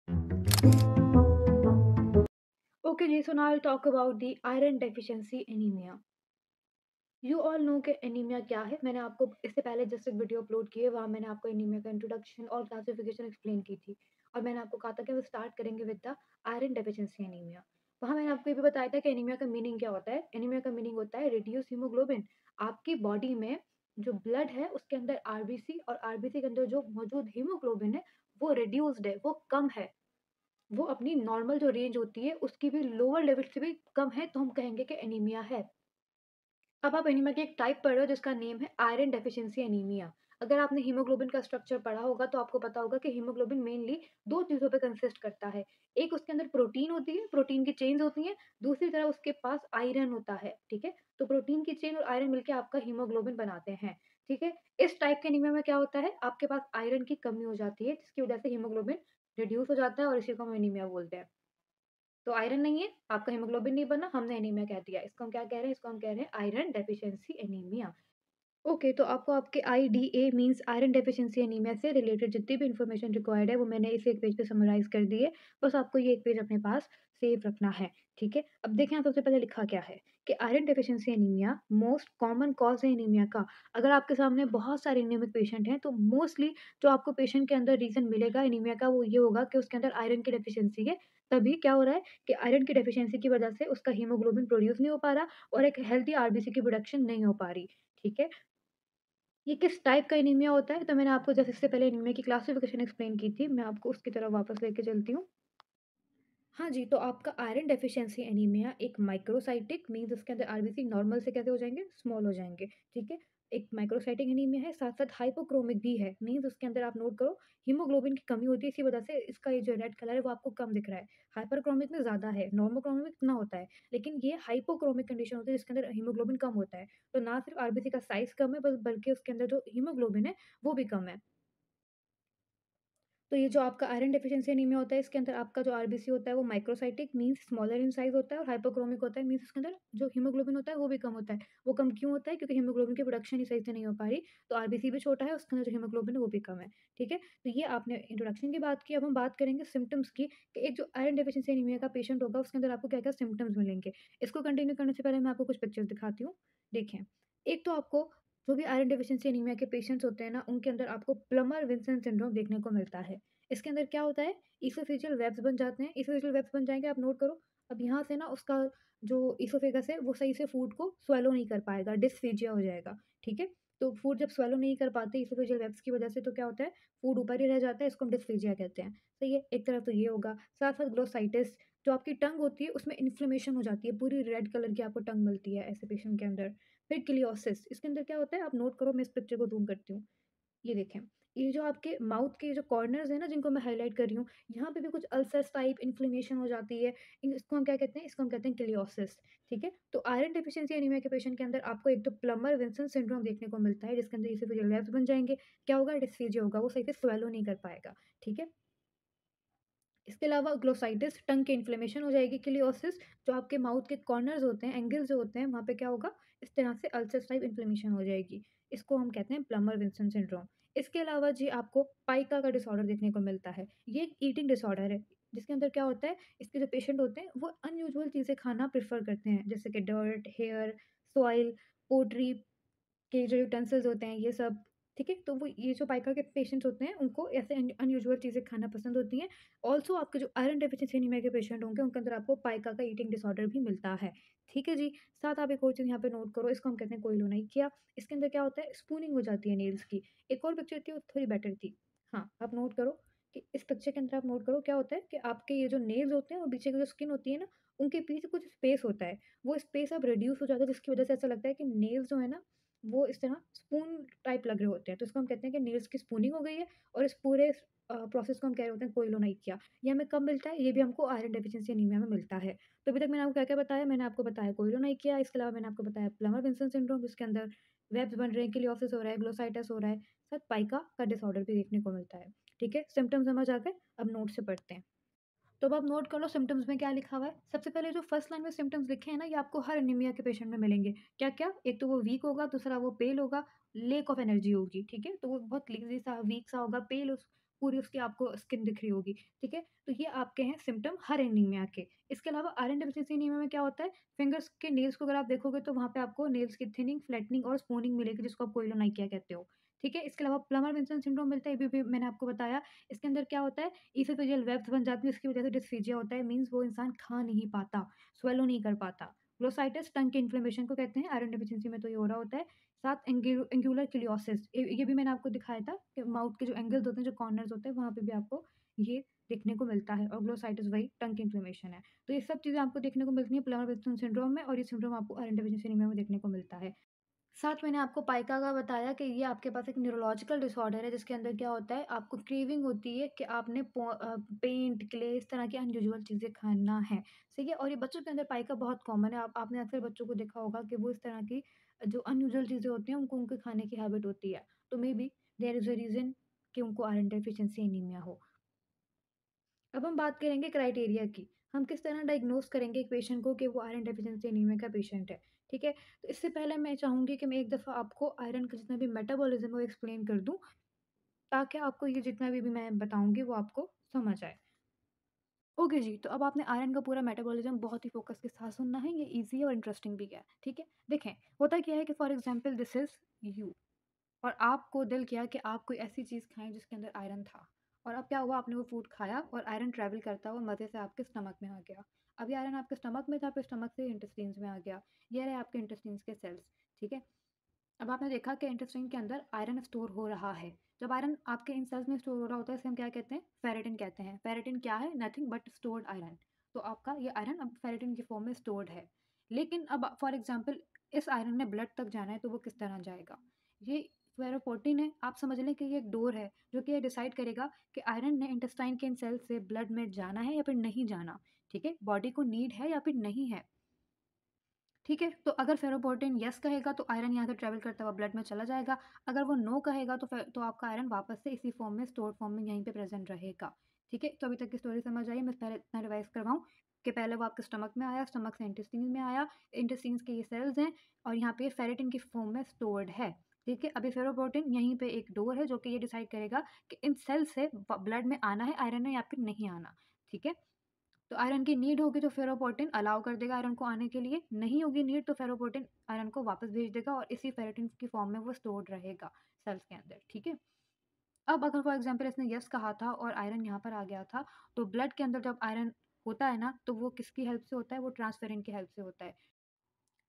Okay, Ji, so now I'll talk about the iron deficiency anemia. You all know कि anaemia क्या है। मैंने आपको इससे पहले जस्ट एक वीडियो अपलोड की है, वहाँ मैंने आपको एनीमिया का इंट्रोडक्शन और क्लासिफिकेशन एक्सप्लेन की थी। और मैंने आपको कहा था कि वो स्टार्ट करेंगे with the iron deficiency anaemia. वहाँ मैंने आपको ये भी बताया था कि एनीमिया का मीनिंग क्या होता है। एनीमिया का मीनिंग होता है रिड्यूस हीमोग्लोबिन। आपकी बॉडी में जो ब्लड है उसके अंदर आरबीसी और आरबीसी के अंदर जो मौजूद हीमोग्लोबिन है वो रिड्यूस्ड है, वो कम है। वो अपनी नॉर्मल जो रेंज होती है उसकी भी लोअर लेवल से भी कम है, तो हम कहेंगे कि एनीमिया है। अब आप एनीमिया की एक टाइप पढ़ रहे हो जिसका नेम है आयरन डेफिशिएंसी एनीमिया। अगर आपने हीमोग्लोबिन का स्ट्रक्चर पढ़ा होगा तो आपको पता होगा कि हीमोग्लोबिन मेनली 2 चीज़ों पे कंसिस्ट करता है। एक उसके अंदर प्रोटीन होती है, प्रोटीन की चेन्स होती हैं, दूसरी तरफ उसके पास आयरन होता है, ठीक है? तो प्रोटीन की चेन और आयरन मिलके आपका हीमोग्लोबिन बनाते हैं, ठीक है? इस टाइप के एनीमिया में क्या होता है, आपके पास आयरन की कमी हो जाती है जिसकी वजह से हीमोग्लोबिन रिड्यूस हो जाता है और इसी को हम एनीमिया बोलते हैं। तो आयरन नहीं है, आपका हीमोग्लोबिन नहीं बना, हमने एनीमिया कह दिया। इसको हम क्या कह रहे हैं? इसको हम कह रहे हैं आयरन डेफिशिएंसी एनीमिया। ओके, तो आपको आपके IDA means iron deficiency anaemia से रिलेटेड जितनी भी इन्फॉर्मेशन रिक्वायर्ड है वो मैंने इस एक पेज पे समराइज़ कर दी है। बस आपको ये एक पेज अपने पास सेव रखना है, ठीक है? अब देखें यहाँ सबसे पहले लिखा क्या है कि iron deficiency anaemia most common cause है एनीमिया का। अगर आपके सामने बहुत सारे एनीमिक पेशेंट हैं तो मोस्टली जो आपको पेशेंट के अंदर रीज़न मिलेगा एनीमिया का वो ये होगा कि उसके अंदर आयरन की डेफिशिएंसी है। तभी क्या हो रहा है कि आयरन की डेफिशिएंसी की वजह से उसका हीमोग्लोबिन प्रोड्यूस नहीं हो पा रहा और एक हेल्दी आरबीसी की प्रोडक्शन नहीं हो पा रही, ठीक है? ये किस टाइप का एनीमिया होता है? तो मैंने आपको जैसे इससे पहले एनीमिया की क्लासिफिकेशन एक्सप्लेन की थी, मैं आपको उसकी तरफ वापस लेके चलती हूँ। हाँ जी, तो आपका आयरन डेफिशिएंसी एनीमिया एक माइक्रोसाइटिक मीन्स उसके अंदर आरबीसी नॉर्मल से कैसे हो जाएँगे? स्मॉल हो जाएँगे, ठीक है? एक माइक्रोसाइटिक एनीमिया है, साथ-साथ हाइपोक्रोमिक भी है, मीन्स उसके अंदर आप नोट करो हीमोग्लोबिन की कमी होती है, इसी वजह से इसका ये जो रेड कलर है वो आपको कम दिख रहा है। हाइपरक्रोमिक में ज़्यादा है, नॉर्मोक्रोमिक में इतना होता है, लेकिन ये हाइपोक्रोमिक कंडीशन होती है जिसके अंदर हीमोग्लोबिन कम होता है। तो ना सिर्फ आरबीसी का साइज़ कम है बल्कि उसके अंदर जो हीमोग्लोबिन है, वो भी कम है। तो ये जो आपका आयरन डेफिशिएंसी एनीमिया होता है, इसके अंदर आपका जो आरबीसी होता है वो microcytic means smaller in size होता है और हाइपोक्रोमिक होता है मीन्स उसके अंदर जो हीमोग्लोबिन होता है वो भी कम होता है। वो कम क्यों होता है? क्योंकि हीमोग्लोबिन की प्रोडक्शन ही सही से नहीं हो पा रही, तो आरबीसी भी छोटा है, उसके अंदर जो हीमोग्लोबिन है वो भी कम है, ठीक है? तो ये आपने इंट्रोडक्शन की बात की, अब हम बात करेंगे सिम्पटम्स की कि एक जो आयरन डेफिशिएंसी एनीमिया का पेशेंट होगा उसके अंदर आपको क्या-क्या सिम्पटम्स मिलेंगे। इसको कंटिन्यू करने से पहले मैं आपको कुछ पिक्चर्स दिखाती हूँ। देखें, एक तो आपको जो भी आयरन डेफिशिएंसी एनीमिया के पेशेंट्स होते हैं ना, उनके अंदर आपको प्लमर विंसन सिंड्रोम देखने को मिलता है। इसके अंदर क्या होता है, ईसोफेजियल वेब्स बन जाते हैं। ईसोफेजियल वेब्स बन जाएँगे, आप नोट करो। अब यहाँ से ना उसका जो ईसोफेगस है वो सही से फूड को स्वैलो नहीं कर पाएगा, डिस्फेजिया हो जाएगा, ठीक है? तो फूड जब स्वैलो नहीं कर पाते ईसोफेजियल वेब्स की वजह से तो क्या होता है, फूड ऊपर ही रह जाता है, इसको हम डिस्फेजिया कहते हैं। सही है, एक तरफ तो ये होगा, साथ-साथ ग्लोसाइटिस जो आपकी टंग होती है उसमें इन्फ्लेमेशन हो जाती है, पूरी रेड कलर की आपको टंग मिलती है ऐसे पेशेंट के अंदर। फिर किलियोसिस, इसके अंदर क्या होता है, आप नोट करो, मैं इस पिक्चर को ज़ूम करती हूँ। ये देखें, ये जो आपके माउथ के जो कॉर्नर्स हैं ना जिनको मैं हाइलाइट कर रही हूँ, यहाँ पे भी कुछ अल्सर्स टाइप इन्फ्लेमेशन हो जाती है। इसको हम क्या कहते हैं? इसको हम कहते हैं किलियोसिस, ठीक है? तो आयरन डेफिशिएंसी एनीमिया के पेशेंट के अंदर आपको एक तो प्लमर विंसन सिंड्रोम देखने को मिलता है जिसके अंदर ईसोफेजियल वेब्स बन जाएँगे। क्या होगा? डिस्फेजिया होगा, वो सही से स्वैलो नहीं कर पाएगा, ठीक है? इसके अलावा ग्लोसाइटिस टंग की इन्फ्लेमेशन हो जाएगी, किलियोसिस जो आपके माउथ के कॉर्नर्स होते हैं, एंगल्स जो होते हैं, वहाँ पे क्या होगा, इस तरह से अल्सर्स टाइप इन्फ्लेमेशन हो जाएगी। इसको हम कहते हैं प्लमर विंसन सिंड्रोम। इसके अलावा जी आपको पाइका का डिसऑर्डर देखने को मिलता है। ये एक ईटिंग डिसऑर्डर है, जिसके अंदर क्या होता है, इसके जो पेशेंट होते हैं, वो अनयूजुअल चीज़ें खाना प्रेफ़र करते हैं, जैसे कि डर्ट, हेयर, सॉइल, पोल्ट्री के जो यूटेंसिल्स होते हैं ये सब, ठीक है? तो वो ये जो पाइका के पेशेंट्स होते हैं उनको ऐसे अनयूजुअल चीज़ें खाना पसंद होती हैं। ऑल्सो आपके जो आयरन डेफिशिएंसी एनीमिया के पेशेंट होंगे उनके अंदर आपको पाइका का ईटिंग डिसऑर्डर भी मिलता है। ठीक है जी? साथ आप एक और चीज़ यहाँ पे नोट करो, इसको हम कहते हैं कोइलोनाइकिया। इसके अंदर क्या होता है, स्पूनिंग हो जाती है नेल्स की। एक और पिक्चर थी वो थोड़ी बेटर थी। हाँ, आप नोट करो कि इस पिक्चर के अंदर आप नोट करो क्या होता है कि आपके ये जो नेल्स होते हैं और पीछे की जो स्किन होती है ना, उनके पीछे कुछ स्पेस होता है। वो स्पेस अब रिड्यूस हो जाता है जिसकी वज़ह से ऐसा लगता है कि नेल्स जो है ना वो इस तरह स्पून टाइप लग रहे होते हैं, तो इसको हम कहते हैं कि नेल्स की स्पूनिंग हो गई है और इस पूरे प्रोसेस को हम कह रहे होते हैं कोइलोनाइकिया। ये हमें कब मिलता है? ये भी हमको आयरन डेफिशिएंसी एनीमिया में मिलता है। तो अभी तक मैंने आपको क्या-क्या बताया? मैंने आपको बताया कोइलोनाइकिया, इसके अलावा मैंने आपको बताया प्लमर विंसन सिंड्रोम जिसके अंदर वेब्स बन रहे हैं, किलियोसिस हो रहा है, ग्लोसाइटिस हो रहा है, साथ पाइका का डिसऑर्डर भी देखने को मिलता है। ठीक है? सिम्पटम्स समझ आ गए? अब नोट से पढ़ते हैं। तो अब आप नोट कर लो सिम्पटम्स में क्या लिखा हुआ है। सबसे पहले जो फर्स्ट लाइन में सिम्पटम्स लिखे हैं ना, ये आपको हर एनीमिया के पेशेंट में मिलेंगे। क्या-क्या? एक तो वो वीक होगा, दूसरा वो पेल होगा, लैक ऑफ एनर्जी होगी, ठीक है? तो वो बहुत लेज़ी सा, वीक सा होगा, पेल पूरी उसकी आपको स्किन दिख रही होगी, ठीक है? तो ये आपके हैं सिम्पटम हर एनीमिया के। इसके अलावा आयरन डेफिशिएंसी एनीमिया में क्या होता है, फिंगर्स के नेल्स को अगर आप देखोगे तो वहाँ पे आपको नेल्स की थिनिंग, फ्लैटनिंग और स्पूनिंग मिलेगी जिसको आप कोइलोनाइकिया कहते हो, ठीक है? इसके अलावा प्लमर विंसन सिंड्रोम मिलता है, ये भी मैंने आपको बताया। इसके अंदर क्या होता है, ईसोफेजियल वेब्स बन जाती है, इसकी वजह से डिस्फेजिया होता है, मीन्स वो इंसान खा नहीं पाता, swallow नहीं कर पाता। ग्लोसाइटिस टंग के इन्फ्लेमेशन को कहते हैं, आयरन डेफिशिएंसी में तो ये हो रहा होता है। साथ एंगुलर किलियोसिस, ये भी मैंने आपको दिखाया था कि माउथ के जो एंगल्स होते हैं, जो कॉर्नर्स होते हैं, वहाँ पे भी आपको ये देखने को मिलता है और ग्लोसाइटिस वही टंग की इन्फ्लेमेशन है। तो ये सब चीज़ें आपको देखने को मिलती हैं प्लमर विल्सन सिंड्रोम में और ये सिंड्रोम आपको आयरन डेफिशिएंसी एनीमिया में देखने को मिलता है। साथ मैंने आपको पाइका का बताया कि ये आपके पास एक न्यूरोलॉजिकल डिसऑर्डर है जिसके अंदर क्या होता है, आपको क्रेविंग होती है कि आपने पेंट, क्ले इस तरह की अनयूजुअल चीज़ें खाना है, ठीक है? और ये बच्चों के अंदर पाइका बहुत कॉमन है। आप आपने अक्सर बच्चों को देखा होगा कि वो इस तरह की जो अनयूजुअल चीज़ें होती हैं उनको उनके खाने की हैबिट होती है। तो may be there is a reason कि उनको आयरन डेफिशिएंसी एनीमिया हो। अब हम बात करेंगे क्राइटेरिया की। हम किस तरह डायग्नोज़ करेंगे एक पेशेंट को कि वो आयरन डेफिशिएंसी एनीमिया का पेशेंट है, ठीक है? तो इससे पहले मैं चाहूँगी कि मैं एक दफ़ा आपको आयरन का जितना भी मेटाबॉलिज़्म है वो एक्सप्लेन कर दूँ, ताकि आपको ये जितना भी मैं बताऊँगी वो आपको समझ आए। ओके जी, तो अब आपने आयरन का पूरा मेटाबॉलिज़्म बहुत ही फ़ोकस के साथ सुनना है, ये ईज़ी है और इंटरेस्टिंग भी है, ठीक है? देखें, होता क्या है कि for example this is you. और आपको दिल किया कि आप कोई ऐसी चीज़ खाएँ जिसके अंदर आयरन था। और अब क्या हुआ, आपने वो फूड खाया और आयरन ट्रैवल करता हुआ मज़े से आपके स्टमक में आ गया। अब ये आयरन आपके स्टमक में था, फिर स्टमक से इंटेस्टाइन्स में आ गया। ये रहे आपके इंटेस्टाइन्स के सेल्स, ठीक है? अब आपने देखा कि इंटेस्टाइन के अंदर आयरन स्टोर हो रहा है। जब आयरन आपके इन सेल्स में स्टोर हो रहा होता है, इसे हम क्या कहते हैं? फेरेटिन कहते हैं। फेरेटिन क्या है? Nothing but stored iron. तो आपका ये आयरन अब फेरेटिन की फॉर्म में स्टोर्ड है। लेकिन अब फॉर एग्ज़ाम्पल इस आयरन ने ब्लड तक जाना है, तो वो किस तरह जाएगा? ये फेरोपोर्टिन है, आप समझ लें कि ये एक डोर है, जो कि ये डिसाइड करेगा कि आयरन ने इंटेस्टाइन के इन सेल्स से ब्लड में जाना है या फिर नहीं जाना, ठीक है? बॉडी को नीड है या फिर नहीं है। ठीक है? तो अगर फेरोपोर्टिन येस कहेगा तो आयरन यहाँ से ट्रैवल करता हुआ ब्लड में चला जाएगा। अगर वो नो कहेगा तो आपका आयरन वापस से इसी फॉर्म में स्टोर्ड फॉर्म में यहीं पे प्रेज़ेंट रहेगा। ठीक है? तो अभी तक की स्टोरी समझ आई है। मैं पहले इतना रिवाइज़ करवाऊँ कि पहले वो आपके स्टमक में आया, स्टमक से इंटेस्टाइन में आया, इंटेस्टाइन्स के ये सेल्स हैं और यहाँ पे फेरेटिन की फॉर्म में स्टोर्ड है। ठीक है? अभी फेरोपोर्टिन यहीं पे एक डोर है जो कि ये डिसाइड करेगा कि इन सेल से ब ब्लड में आना है आयरन ने या फिर नहीं आना। ठीक है? तो आयरन की नीड होगी तो फेरोपोर्टिन अलाउ कर देगा आयरन को आने के लिए, नहीं होगी नीड तो फेरोपोर्टिन आयरन को वापस भेज देगा और इसी फेरेटिन की फॉर्म में वो स्टोर्ड रहेगा सेल्स के अंदर, ठीक है? अब अगर फॉर एग्ज़ाम्पल इसने येस कहा था और आयरन यहाँ पर आ गया था, तो ब्लड के अंदर जब आयरन होता है ना, तो वो किसकी हेल्प से होता है? वो ट्रांसफेरिन की हेल्प से होता है।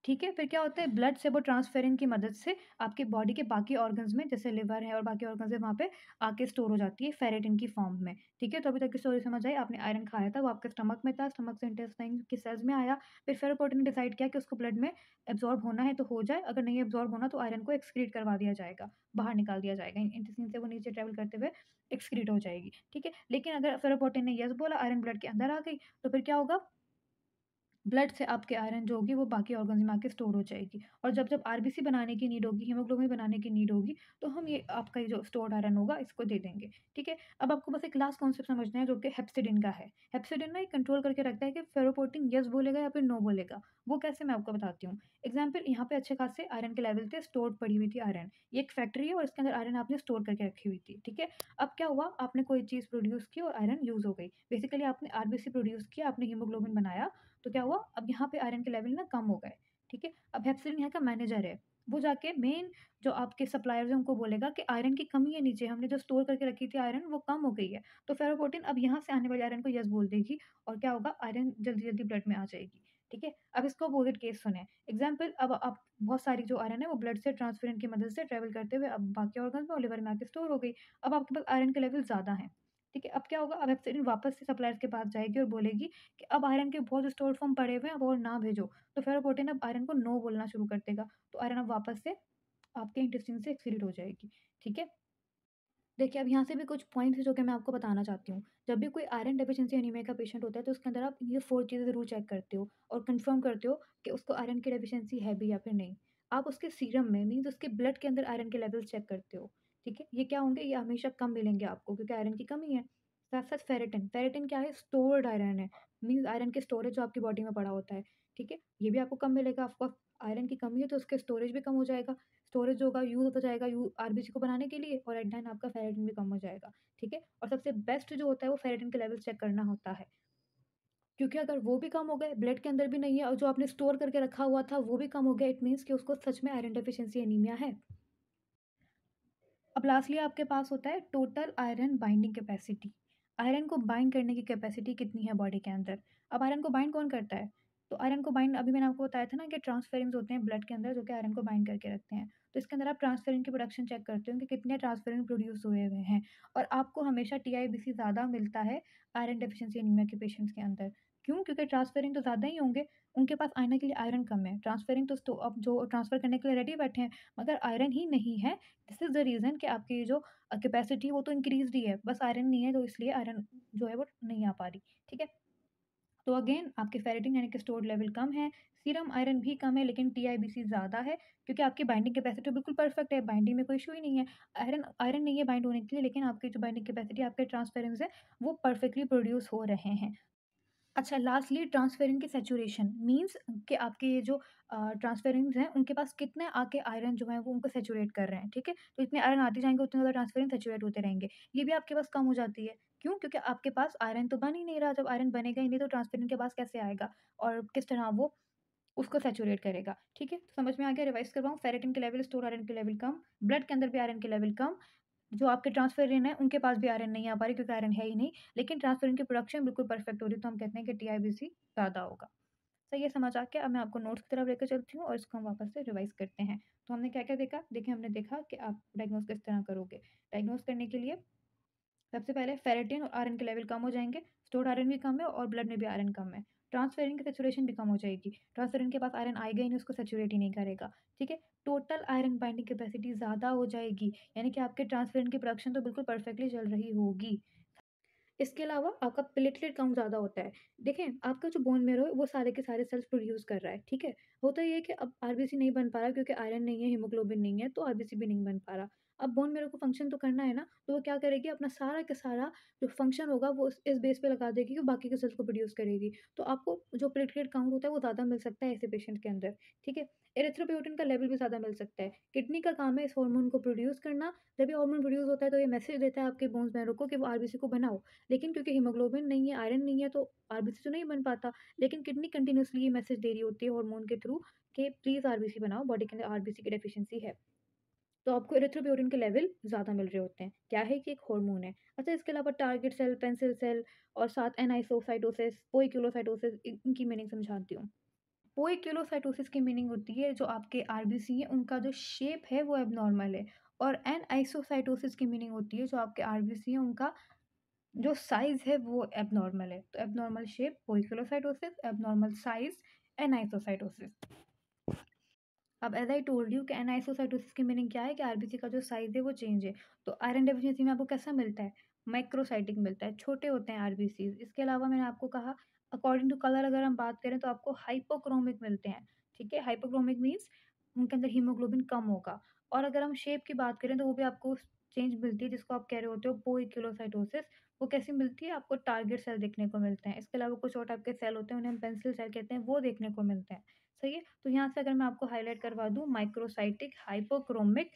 ठीक है, फिर क्या होता है ब्लड से वो ट्रांसफेरिन की मदद से आपके बॉडी के बाकी ऑर्गन्स में जैसे लिवर है और बाकी ऑर्गन्स है वहाँ पे आके स्टोर हो जाती है फेरेटिन की फॉर्म में। ठीक है, तो अभी तक की स्टोरी समझ आई, आपने आयरन खाया था, वो आपके स्टमक में था, स्टमक से इंटेस्टाइन की सेल्स में आया, फिर फेरोपोर्टिन ने डिसाइड किया कि उसको ब्लड में एब्ज़ॉर्ब होना है तो हो जाए, अगर नहीं एब्ज़ॉर्ब होना तो आयरन को एक्सक्रीट करवा दिया जाएगा, बाहर निकाल दिया जाएगा। इंटेस्टाइन से वो नीचे ट्रैवल करते हुए एक्सक्रीट हो जाएगी। ठीक है, लेकिन अगर फेरोपोर्टिन ने येस बोला, आयरन ब्लड के अंदर आ गई, तो फिर क्या होगा? ब्लड से आपके आयरन जो होगी वो बाकी ऑर्गन्स में आके स्टोर हो जाएगी और जब-जब आरबीसी बनाने की नीड होगी, हीमोग्लोबिन बनाने की नीड होगी, तो हम ये आपका ये जो स्टोर्ड आयरन होगा इसको दे देंगे, ठीक है? अब आपको बस एक लास्ट कॉन्सेप्ट समझना है जो कि हेप्सिडिन का है। हेप्सिडिन ना ये कंट्रोल करके रखता है कि फेरोपोर्टिन येस बोलेगा या फिर नो बोलेगा। वो कैसे मैं आपको बताती हूँ। एग्ज़ाम्पल यहाँ पे अच्छे खासे आयरन के लेवल थे, स्टोर्ड पड़ी हुई थी आयरन। ये एक फैक्ट्री है और इसके अंदर आयरन आपने स्टोर करके रखी हुई थी, ठीक है? अब क्या हुआ, आपने कोई चीज़ प्रोड्यूस की और आयरन यूज़ हो गई। बेसिकली आपने आरबीसी प्रोड्यूस किया, आपने हीमोग्लोबिन बनाया, तो क्या हुआ, अब यहाँ पे आयरन के लेवल ना कम हो गए, ठीक है? अब हेप्सिन यहाँ का मैनेजर है, वो जाके मेन जो आपके सप्लायर्स हैं उनको बोलेगा कि आयरन की कमी है नीचे, हमने जो स्टोर करके रखी थी आयरन वो कम हो गई है। तो फेरोपोर्टिन अब यहाँ से आने वाले आयरन को यस बोल देगी और क्या होगा, आयरन जल्दी-जल्दी ब्लड में आ जाएगी, ठीक है? अब इसका अपोज़िट केस सुनें, एग्ज़ाम्पल अब बहुत सारी जो आयरन है वो ब्लड से ट्रांसफ्यूजन की मदद से ट्रैवल करते हुए अब बाकी ऑर्गन्स में और लिवर में आके स्टोर हो गई। अब आपके पास आयरन के लेवल ज़्यादा हैं, ठीक है? अब क्या होगा, अब हेप्सिन वापस से सप्लायर्स के पास जाएगी और बोलेगी कि अब आयरन के बहुत स्टोर फॉर्म पड़े हुए हैं, अब और ना भेजो। तो फेरोपोर्टिन अब आयरन को नो बोलना शुरू कर देगा। तो आयरन अब वापस से आपके इंटेस्टाइन से एक्सक्रीट हो जाएगी। ठीक है? देखिए, अब यहाँ से भी कुछ पॉइंट्स हैं जो कि मैं आपको बताना चाहती हूँ। जब भी कोई आयरन डेफिशिएंसी एनीमिया का पेशेंट होता है तो उसके अंदर आप ये 4 चीज़ें ज़रूर चेक करते हो और कन्फर्म करते हो कि उसको आयरन की डेफिशिएंसी है भी या फिर नहीं। आप उसके सीरम में मीन्स उसके ब्लड के अंदर आयरन के लेवल्स चेक करते हो। ठीक है? ये क्या होंगे? ये हमेशा कम मिलेंगे आपको क्योंकि आयरन की कमी है। साथ-साथ फेरेटिन, फेरेटिन क्या है? स्टोर्ड आयरन है, मीन्स आयरन के स्टोरेज जो आपकी बॉडी में पड़ा होता है, ठीक है? ये भी आपको कम मिलेगा, आपको आयरन की कमी है तो उसके स्टोरेज भी कम हो जाएगा, स्टोरेज होगा यूज़ होता जाएगा आरबीसी को बनाने के लिए और एट द एंड आपका फेरेटिन भी कम हो जाएगा, ठीक है? और सबसे बेस्ट जो होता है वो फेरेटिन के लेवल्स चेक करना होता है, क्योंकि अगर वो भी कम हो गए, ब्लड के अंदर भी नहीं है और जो आपने स्टोर करके रखा हुआ था वो भी कम हो गया, इट मीन्स कि उसको सच में आयरन डेफिशिएंसी एनीमिया है। अब लास्टली आपके पास होता है total iron binding capacity. Iron को बाइंड करने की कैपेसिटी कितनी है बॉडी के अंदर। अब आयरन को बाइंड कौन करता है? तो आयरन को बाइंड अभी मैंने आपको बताया था ना कि ट्रांसफेरिन्स होते हैं ब्लड के अंदर जो कि आयरन को बाइंड करके रखते हैं। तो इसके अंदर आप ट्रांसफेरिन की प्रोडक्शन चेक करते हो कि कितने ट्रांसफेरिन प्रोड्यूस हुए हुए हैं और आपको हमेशा टीआईबीसी ज़्यादा मिलता है आयरन डेफिशिएंसी एनीमिया के पेशेंट्स के अंदर। क्यों? क्योंकि ट्रांसफेरिन तो ज़्यादा ही होंगे, उनके पास आने के लिए आयरन कम है। ट्रांसफेरिन तो अब जो ट्रांसफ़र करने के लिए रेडी बैठे हैं, मगर आयरन ही नहीं है। दिस इज़ द रीज़न कि आपकी जो कैपेसिटी वो तो इंक्रीज़्ड ही है, बस आयरन नहीं है तो इसलिए आयरन जो है वो नहीं आ पा रही, ठीक है? तो अगेन आपके फेरेटिन यानी कि स्टोर्ड लेवल कम है, सीरम आयरन भी कम है लेकिन टीआईबीसी ज़्यादा है क्योंकि आपकी बाइंडिंग कैपेसिटी बिल्कुल परफेक्ट है, बाइंडिंग में कोई इश्यू ही नहीं है। आयरन आयरन नहीं है बाइंड होने के लिए लेकिन आपकी जो बाइंडिंग कैपेसिटी, आपके ट्रांसफेरेंस है, वो परफेक्टली प्रोड्यूस हो रहे हैं। अच्छा लास्टली ट्रांसफेरिन की सैचुरेशन मीन्स कि आपके ये जो ट्रांसफेरिन्स हैं उनके पास कितने आके आयरन जो है वो उनको सैचुरेट कर रहे हैं, ठीक है? तो इतने आयरन आते जाएँगे उतने ज़्यादा ट्रांसफेरिन सैचुरेट होते रहेंगे। ये भी आपके पास कम हो जाती है। क्यों? क्योंकि आपके पास आयरन तो बन ही नहीं रहा, जब आयरन बनेगा ही नहीं तो ट्रांसफेरिन के पास कैसे आएगा? और किस तरह वो उसको सैचुरेट करेगा, ठीक है? तो समझ में आ गया, रिवाइज़ करवाऊँ? फेरेटिन के लेवल, स्टोर आयरन के लेवल कम, ब्लड के अंदर भी आयरन के लेवल कम, जो आपके ट्रांसफेरिन है उनके पास भी आयरन नहीं आ पा रही क्योंकि आयरन है ही नहीं, लेकिन ट्रांसफेरिन की प्रोडक्शन बिल्कुल परफेक्ट हो रही है, तो हम कहते हैं कि टीआईबीसी ज़्यादा होगा। सही है समझ आ गया? अब मैं आपको नोट्स की तरफ लेकर चलती हूँ और इसको हम वापस से रिवाइज़ करते हैं। तो हमने क्या-क्या देखा? देखिए हमने देखा कि आप डायग्नोज़ किस तरह करोगे। डायग्नोज़ करने के लिए सबसे पहले फेरेटिन और आयरन के लेवल कम हो जाएँगे, स्टोर्ड आयरन भी कम है और ब्लड में भी आयरन कम है। ट्रांसफेरिन की सैचुरेशन भी कम हो जाएगी। ट्रांसफेरिन के पास आयरन आएगा ही नहीं, उसको सैचुरेट ही नहीं करेगा, ठीक है? टोटल आयरन बाइंडिंग कैपेसिटी ज़्यादा हो जाएगी, यानी कि आपके ट्रांसफेरिन की प्रोडक्शन तो बिल्कुल परफेक्टली चल रही होगी। इसके अलावा आपका प्लेटलेट काउंट ज़्यादा होता है। देखें, आपका जो बोन मैरो है वो सारे के सारे सेल्स प्रोड्यूस कर रहा है, ठीक है? होता ये है कि अब आरबीसी नहीं बन पा रहा क्योंकि आयरन नहीं है, हीमोग्लोबिन नहीं है, तो आरबीसी भी नहीं बन पा रहा। अब बोन मैरो को फंक्शन तो करना है ना, तो वो क्या करेगी, अपना सारा का सारा जो फंक्शन होगा वो इस बेस पे लगा देगी कि बाकी के सेल्स को प्रोड्यूस करेगी। तो आपको जो प्लेटलेट काउंट होता है वो ज़्यादा मिल सकता है ऐसे पेशेंट के अंदर, ठीक है? एरिथ्रोपोइटिन का लेवल भी ज़्यादा मिल सकता है। किडनी का काम है इस हार्मोन को प्रोड्यूस करना, जब ये हार्मोन प्रोड्यूस होता है तो ये मैसेज देता है आपके बोन्स मैरो को कि वो आरबीसी को बनाओ। लेकिन क्योंकि हीमोग्लोबिन नहीं है, आयरन नहीं है, तो आरबीसी तो नहीं बन पाता। लेकिन किडनी कंटीन्यूअसली ये मैसेज दे रही होती है हार्मोन के थ्रू कि प्लीज़ आरबीसी बनाओ, बॉडी के अंदर आरबीसी की डेफिशिएंसी है। तो आपको एरिथ्रोपोइटिन के लेवल ज़्यादा मिल रहे होते हैं। क्या है कि एक हार्मोन है। अच्छा इसके अलावा टारगेट सेल, पेंसिल सेल और साथ एनाइसोसाइटोसिस, पोइकिलोसाइटोसिस इनकी मीनिंग समझाती हूँ। पोइकिलोसाइटोसिस की मीनिंग होती है जो आपके आरबीसी हैं उनका जो शेप है वो एब्नॉर्मल है और एनाइसोसाइटोसिस की मीनिंग होती है जो आपके आरबीसी हैं उनका जो साइज़ है वो एब्नॉर्मल है। तो abnormal shape poikilocytosis, abnormal size एनाइसोसाइटोसिस। अब एज़ आई टोल्ड यू कि एनाइसोसाइटोसिस की मीनिंग क्या है कि आरबीसी का जो साइज़ है वो चेंज है। तो आयरन डेफिशिएंसी में आपको कैसा मिलता है? माइक्रोसाइटिक मिलता है, छोटे होते हैं आरबीसीज़। इसके अलावा मैंने आपको कहा अकॉर्डिंग टू कलर अगर हम बात करें तो आपको हाइपोक्रोमिक मिलते हैं, ठीक है? हाइपोक्रोमिक मीन्स उनके अंदर हीमोग्लोबिन कम होगा और अगर हम शेप की बात करें तो वो भी आपको चेंज मिलती है जिसको आप कह रहे होते हो पोइकिलोसाइटोसिस। वो कैसी मिलती है? आपको टारगेट सेल देखने को मिलते हैं। इसके अलावा कुछ और टाइप के सेल होते हैं उन्हें हम पेंसिल सेल कहते हैं, वो देखने को मिलते हैं। सही है? तो यहाँ से अगर मैं आपको हाइलाइट करवा दूँ माइक्रोसाइटिक, हाइपोक्रोमिक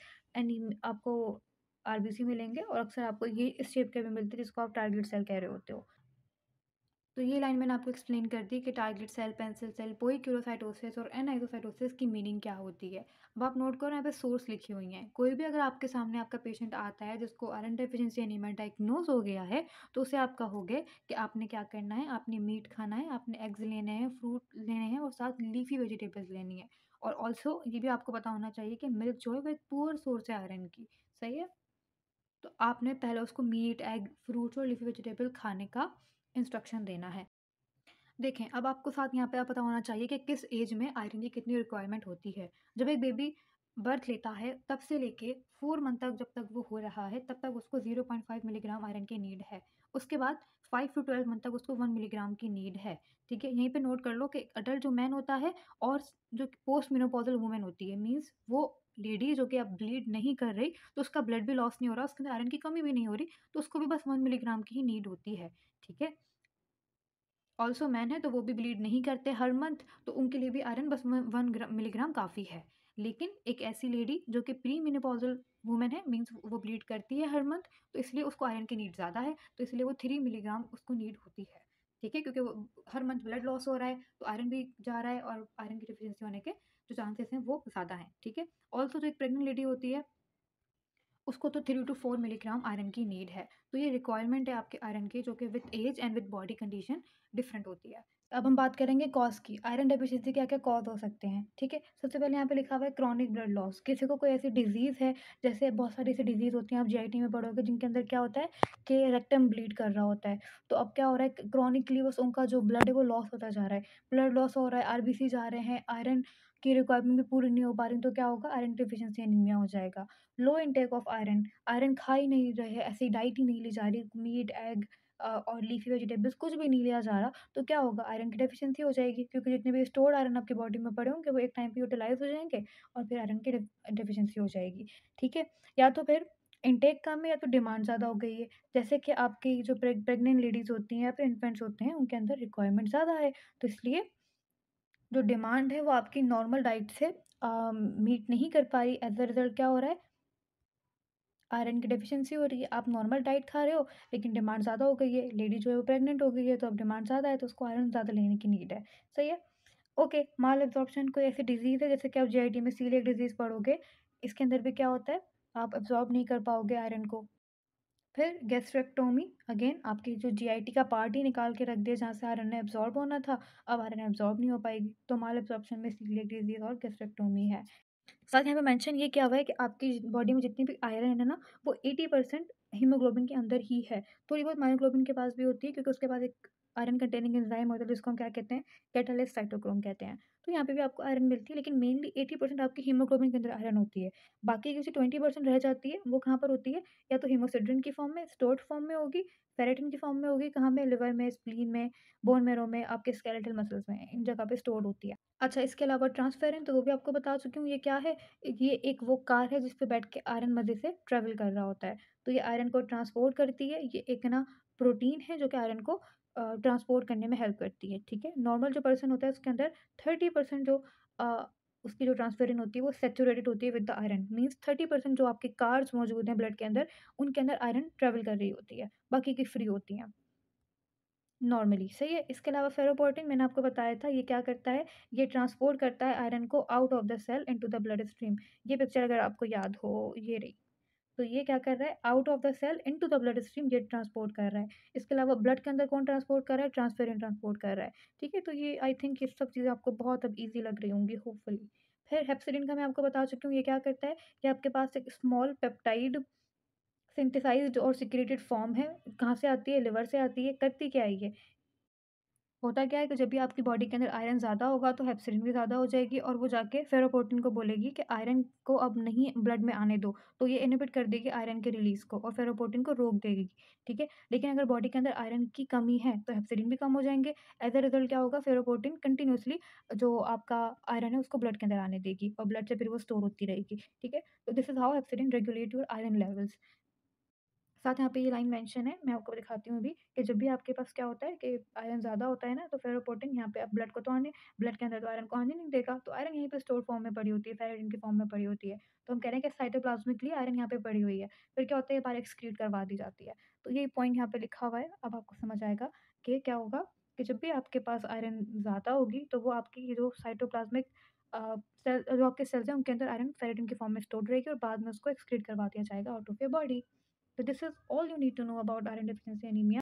आपको आरबीसी मिलेंगे और अक्सर आपको ये इस शेप के भी मिलते हैं जिसको आप टारगेट सेल कह रहे होते हो। तो ये लाइन मैंने आपको एक्सप्लेन कर दी कि target cell, pencil cell, poikilocytosis और एनाइसोसाइटोसिस की मीनिंग क्या होती है। अब आप नोट करो यहाँ पे सोर्स लिखी हुई हैं। कोई भी अगर आपके सामने आपका पेशेंट आता है जिसको आयरन डेफिशिएंसी एनीमिया डायग्नोज हो गया है, तो उसे आप कहोगे कि आपने क्या करना है, आपने मीट खाना है, आपने एग्स लेने हैं, फ्रूट लेने हैं और साथ लीफी वेजिटेबल्स लेनी है। और ऑल्सो ये भी आपको पता होना चाहिए कि मिल्क जो है वो एक पुअर सोर्स है आयरन की। सही है? तो आपने पहले उसको मीट, एग, फ्रूट्स और लीफी वेजिटेबल खाने का इंस्ट्रक्शन देना है। देखें, अब आपको साथ यहाँ पे पता होना चाहिए कि किस एज में आयरन की कितनी रिक्वायरमेंट होती है। जब एक बेबी बर्थ लेता है, तब से लेके 4 मंथ तक जब तक वो हो रहा है, तब तक उसको 0.5 मिलीग्राम आयरन की नीड है। उसके बाद 5 टू 12 मंथ तक उसको 1 मिलीग्राम की नीड है, ठीक है? यहीं पे नोट कर लो कि अडल्ट जो मैन होता है और जो पोस्ट मेनोपॉज़ल वुमन होती है, मीन्स वो लेडी जो कि अब ब्लीड नहीं कर रही, तो उसका ब्लड भी लॉस नहीं हो रहा, उसके अंदर आयरन की कमी भी नहीं हो रही, तो उसको भी बस 1 मिलीग्राम की ही नीड होती है, ठीक है? ऑल्सो मैन है तो वो भी ब्लीड नहीं करते हर मंथ, तो उनके लिए भी आयरन बस 1 मिलीग्राम काफ़ी है। लेकिन एक ऐसी लेडी जो कि प्री मेनोपॉज़ल वूमन है, मीन्स वो ब्लीड करती है हर मंथ, तो इसलिए उसको आयरन की नीड ज़्यादा है, तो इसलिए वो 3 मिलीग्राम उसको नीड होती है। ठीक है? क्योंकि वो हर मंथ ब्लड लॉस हो रहा है, तो आयरन भी जा रहा है और आयरन की डेफिशिएंसी होने के जो चांसेस हैं वो ज़्यादा हैं। ठीक है? ऑल्सो जो एक प्रेग्नेंट लेडी होती है, उसको तो 3 टू 4 मिलीग्राम आयरन की नीड है। तो ये रिक्वायरमेंट है आपके आयरन की, जो कि with age and with body condition different होती है। अब हम बात करेंगे कॉज़ की। आयरन डेफिशिएंसी क्या-क्या कॉज़ हो सकते हैं, ठीक है? सबसे पहले यहाँ पे लिखा हुआ है क्रॉनिक ब्लड लॉस। किसी को कोई ऐसी डिज़ीज़ है, जैसे बहुत सारी ऐसी डिज़ीज़ होती हैं, आप जीआईटी में पढ़ोगे, जिनके अंदर क्या होता है कि रेक्टम ब्लीड कर रहा होता है। तो अब क्या हो रहा है, क्रॉनिकली बस उनका जो ब्लड है वो लॉस होता जा रहा है। ब्लड लॉस हो रहा है, आरबीसी जा रहे हैं, आयरन की रिक्वायरमेंट भी पूरी नहीं हो पा रही, तो क्या होगा, आयरन डेफिशिएंसी एनीमिया हो जाएगा। लो इनटेक ऑफ आयरन, आयरन खा ही नहीं रहे, ऐसी डाइट ही नहीं ली जा रही, मीट, एग और लीफी वेजिटेबल्स कुछ भी नहीं लिया जा रहा, तो क्या होगा, आयरन की डेफिशिएंसी हो जाएगी, क्योंकि जितने भी स्टोर्ड आयरन आपकी बॉडी में पड़े होंगे वो एक टाइम पे यूटिलाइज़ हो जाएँगे और फिर आयरन की डेफिशिएंसी हो जाएगी, ठीक है? या तो फिर इनटेक कम है या तो डिमांड ज़्यादा हो गई है। जैसे कि आपकी जो प्रेग्नेंट लेडीज़ होती हैं या फिर इन्फेंट्स होते हैं, उनके अंदर रिक्वायरमेंट ज़्यादा है, तो इसलिए जो डिमांड है वो आपकी नॉर्मल डाइट से मीट नहीं कर पा रही। एज़ अ रिज़ल्ट क्या हो रहा है, आयरन की डेफिशिएंसी हो रही है। आप नॉर्मल डाइट खा रहे हो, लेकिन डिमांड ज़्यादा हो गई है। लेडी जो है वो प्रेग्नेंट हो गई है, तो अब डिमांड ज़्यादा है, तो उसको आयरन ज़्यादा लेने की नीड है। सही है? ओके, माल एब्ज़ॉर्प्शन कोई ऐसी डिज़ीज़ है, जैसे कि आप जीआईटी में सीलिएक डिज़ीज़ पढ़ोगे, इसके अंदर भी क्या होता है, आप एब्ज़ॉर्ब नहीं कर पाओगे आयरन को। फिर गैस्ट्रेक्टोमी, अगेन आपकी जो जीआईटी का पार्ट ही निकाल के रख दिया, जहाँ से आयरन एब्ज़ॉर्ब होना था, अब आयरन एब्ज़ॉर्ब नहीं हो पाएगी, तो माल एब्ज़ॉर्प्शन में सीलिएक डिज़ीज़ और गैस्ट्रेक्टोमी है। साथ यहाँ पे मेंशन ये किया हुआ है कि आपकी बॉडी में जितनी भी आयरन है ना, वो 80% हीमोग्लोबिन के अंदर ही है। थोड़ी बहुत मायोग्लोबिन के पास भी होती है, क्योंकि उसके पास एक आयरन कंटेनिंग एंजाइम होता है, जिसको हम क्या कहते हैं, कैटालिस्ट साइटोक्रोम कहते हैं। तो यहाँ पे भी आपको आयरन मिलती है, लेकिन मेनली 80% आपकी हीमोग्लोबिन के अंदर आयरन होती है। बाकी की जो 20% रह जाती है, वो कहाँ पर होती है, या तो हीमोसिडेरिन की फॉर्म में, स्टोर्ड फॉर्म में होगी, फेरेटिन की फॉर्म में होगी, कहाँ में, लिवर में, स्प्लीन में, बोन मैरो में, आपके स्केलेटल मसल्स में, इन जगह पे स्टोर्ड होती है। अच्छा, इसके अलावा ट्रांसफेरेंट, तो वो भी आपको बता चुकी हूँ, ये क्या है? ये एक वो कार है जिस पे बैठ के आयरन मज़े से ट्रैवल कर रहा होता है। तो ये आयरन को ट्रांसपोर्ट करती है, ये एक ना प्रोटीन है जो कि आयरन को ट्रांसपोर्ट करने में हेल्प करती है, ठीक है? नॉर्मल जो पर्सन होता है उसके अंदर 30% जो अ, उसकी जो ट्रांसफेरिन होती है वो सैचुरेटेड होती है विद द आयरन, मीन्स 30% जो आपके कार्ब्स मौजूद हैं ब्लड के अंदर, उनके अंदर आयरन ट्रैवल कर रही होती है, बाकी की फ्री होती हैं। नॉर्मली, सही है। इसके अलावा फेरोपोर्टिन मैंने आपको बताया था, ये क्या करता है, ये ट्रांसपोर्ट करता है आयरन को out of the cell into the blood stream. ये पिक्चर अगर आपको याद हो, ये रही। तो ये क्या कर रहा है, out of the cell into the blood stream ये ट्रांसपोर्ट कर रहा है। इसके अलावा ब्लड के अंदर कौन ट्रांसपोर्ट कर रहा है, ट्रांसफेरिन ट्रांसपोर्ट कर रहा है। ठीक है, तो ये आई थिंक ये सब चीज़ें आपको बहुत अब ईज़ी लग रही होंगी होपफुली। फिर हेप्सिडिन का मैं आपको बता चुकी हूँ, ये क्या करता है, ये आपके पास एक स्मॉल पेप्टाइड सिंथेसाइज्ड और सिक्रेटेड फॉर्म है। कहाँ से आती है, लिवर से आती है। करती क्या है ये, होता क्या है कि जब भी आपकी बॉडी के अंदर आयरन ज़्यादा होगा तो हेप्सिन भी ज़्यादा हो जाएगी, और वो जाके फेरोपोर्टिन को बोलेगी कि आयरन को अब नहीं ब्लड में आने दो, तो ये इनहिबिट कर देगी आयरन के रिलीज़ को और फेरोपोर्टिन को रोक देगी, ठीक है? लेकिन अगर बॉडी के अंदर आयरन की कमी है तो हेप्सिन भी कम हो जाएँगे। एज़ अ रिज़ल्ट क्या होगा, फेरोपोर्टिन कंटिन्यूअसली जो आपका आयरन है उसको ब्लड के अंदर आने देगी और ब्लड से फिर वो स्टोर होती रहेगी, ठीक है? तो this is how hepcidin regulate your iron levels. साथ यहाँ पे ये लाइन मेंशन है, मैं आपको दिखाती हूँ अभी, कि जब भी आपके पास क्या होता है कि आयरन ज़्यादा होता है ना, तो फेरोपोर्टिन यहाँ पे अब ब्लड को तो आने, ब्लड के अंदर तो आयरन को आने नहीं देगा, तो आयरन यहीं पे स्टोर फॉर्म में पड़ी होती है, फेरेटिन की फॉर्म में पड़ी होती है। तो हम कह रहे हैं कि साइटोप्लाज्मिकली आयरन यहाँ पे पड़ी हुई है। फिर क्या होता है, ये बाहर एक्सक्रीट करवा दी जाती है। तो ये पॉइंट यहाँ पे लिखा हुआ है, अब आपको समझ आएगा कि क्या होगा, कि जब भी आपके पास आयरन ज़्यादा होगी, तो वो आपकी ये जो साइटोप्लाज्मिक सेल, जो आपके सेल्स हैं उनके अंदर आयरन फेरेटिन की फॉर्म में स्टोर्ड रहेगी और बाद में उसको एक्सक्रीट करवा दिया जाएगा out of your body. So this is all you need to know about iron deficiency anemia.